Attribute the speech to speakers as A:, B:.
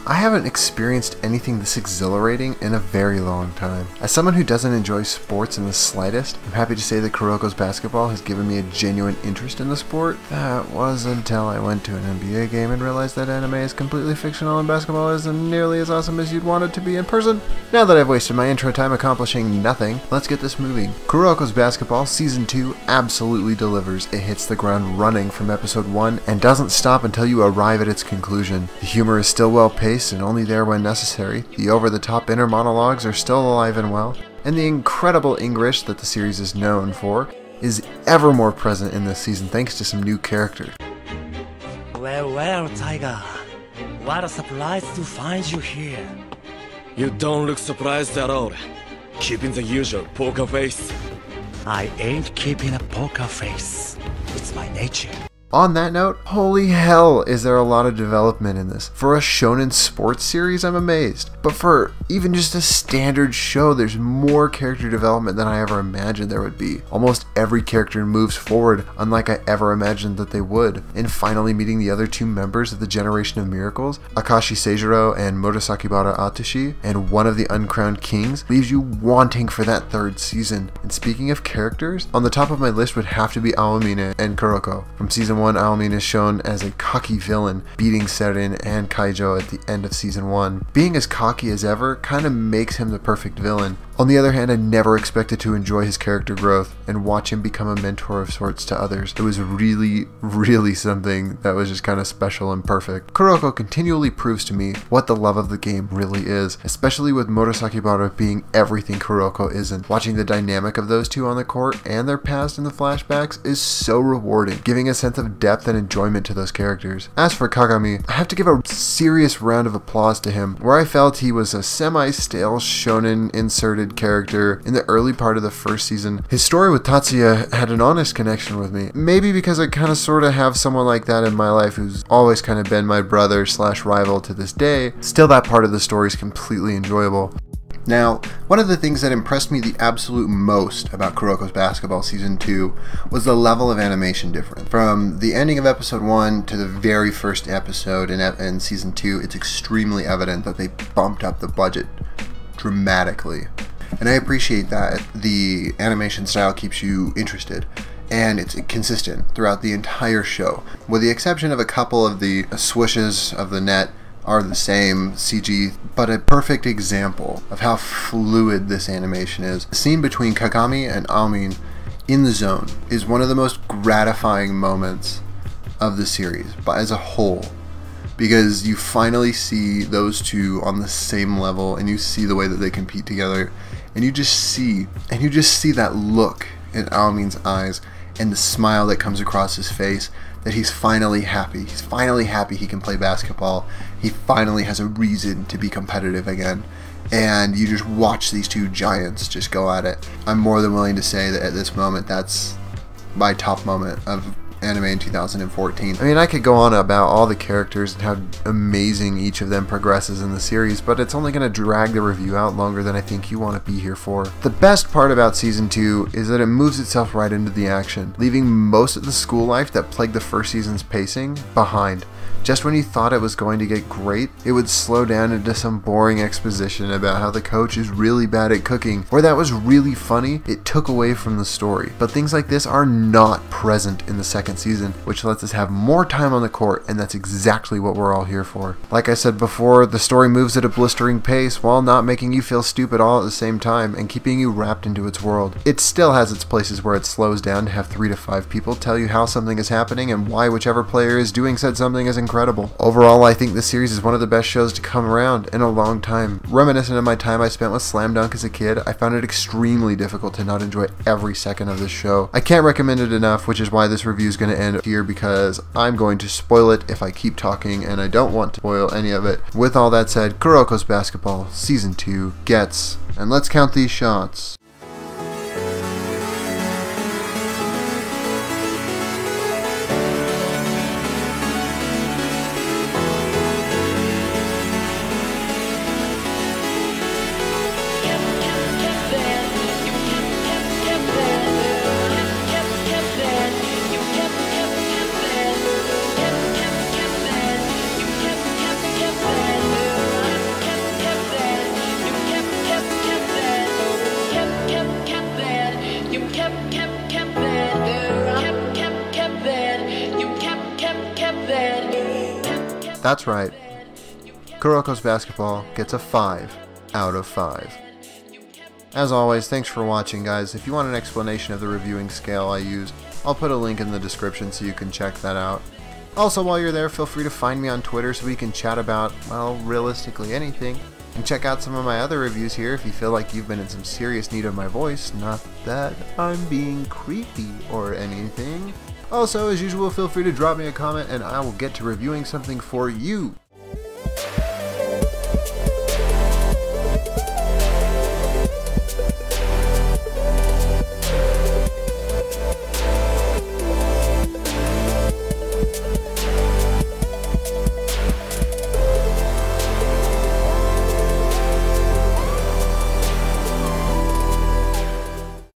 A: I haven't experienced anything this exhilarating in a very long time. As someone who doesn't enjoy sports in the slightest, I'm happy to say that Kuroko's basketball has given me a genuine interest in the sport. That was until I went to an NBA game and realized that anime is completely fictional and basketball isn't nearly as awesome as you'd want it to be in person. Now that I've wasted my intro time accomplishing nothing, let's get this moving. Kuroko's Basketball Season 2 absolutely delivers. It hits the ground running from episode 1 and doesn't stop until you arrive at its conclusion. The humor is still well paced and only there when necessary. The over-the-top inner monologues are still alive and well, and the incredible English that the series is known for is ever more present in this season thanks to some new characters.
B: Well, Tiger. What a surprise to find you here.
C: You don't look surprised at all. Keeping the usual poker face.
B: I ain't keeping a poker face. It's my nature.
A: On that note, holy hell is there a lot of development in this. For a shonen sports series, I'm amazed. But for even just a standard show, there's more character development than I ever imagined there would be. Almost every character moves forward, unlike I ever imagined that they would. And finally meeting the other two members of the Generation of Miracles, Akashi Seijiro and Murasakibara Atsushi, and one of the uncrowned kings, leaves you wanting for that third season. And speaking of characters, on the top of my list would have to be Aomine and Kuroko. From season 1, Aomine is shown as a cocky villain, beating Serin and Kaijo at the end of season 1. Being as cocky as ever kind of makes him the perfect villain. On the other hand, I never expected to enjoy his character growth and watch him become a mentor of sorts to others. It was really something that was just kind of special and perfect. Kuroko continually proves to me what the love of the game really is, especially with Murasakibara being everything Kuroko isn't. Watching the dynamic of those two on the court and their past in the flashbacks is so rewarding, giving a sense of depth and enjoyment to those characters. As for Kagami, I have to give a serious round of applause to him, where I felt he was a semi-stale shonen inserted character in the early part of the first season. His story with Tatsuya had an honest connection with me. Maybe because I kind of sort of have someone like that in my life who's always kind of been my brother / rival to this day. Still, that part of the story is completely enjoyable. Now, one of the things that impressed me the absolute most about Kuroko's Basketball Season 2 was the level of animation difference. From the ending of episode 1 to the very first episode in Season 2, it's extremely evident that they bumped up the budget dramatically. And I appreciate that. The animation style keeps you interested, and it's consistent throughout the entire show, with the exception of a couple of the swishes of the net are the same CG, but a perfect example of how fluid this animation is. The scene between Kagami and Aomine in the zone is one of the most gratifying moments of the series, but as a whole, because you finally see those two on the same level, and you see the way that they compete together, and you just see that look in Aomine's eyes and the smile that comes across his face, that he's finally happy. He's finally happy he can play basketball. He finally has a reason to be competitive again. And you just watch these two giants just go at it. I'm more than willing to say that at this moment, that's my top moment of anime in 2014. I mean, I could go on about all the characters and how amazing each of them progresses in the series, but it's only going to drag the review out longer than I think you want to be here for. The best part about Season 2 is that it moves itself right into the action, leaving most of the school life that plagued the first season's pacing behind. Just when you thought it was going to get great, it would slow down into some boring exposition about how the coach is really bad at cooking, or that was really funny. It took away from the story. But things like this are not present in the second season, which lets us have more time on the court, and that's exactly what we're all here for. Like I said before, the story moves at a blistering pace while not making you feel stupid all at the same time and keeping you wrapped into its world. It still has its places where it slows down to have 3 to 5 people tell you how something is happening and why whichever player is doing said something is incredible. Overall, I think this series is one of the best shows to come around in a long time. Reminiscent of my time I spent with Slam Dunk as a kid, I found it extremely difficult to not enjoy every second of this show. I can't recommend it enough, which is why this review is going to end here, because I'm going to spoil it if I keep talking, and I don't want to spoil any of it. With all that said, Kuroko's Basketball Season 2 gets, and let's count these shots. That's right. Kuroko's basketball gets a 5 out of 5. As always, thanks for watching, guys. If you want an explanation of the reviewing scale I use, I'll put a link in the description so you can check that out. Also, while you're there, feel free to find me on Twitter so we can chat about, well, realistically anything. And check out some of my other reviews here if you feel like you've been in some serious need of my voice. Not that I'm being creepy or anything. Also, as usual, feel free to drop me a comment and I will get to reviewing something for you.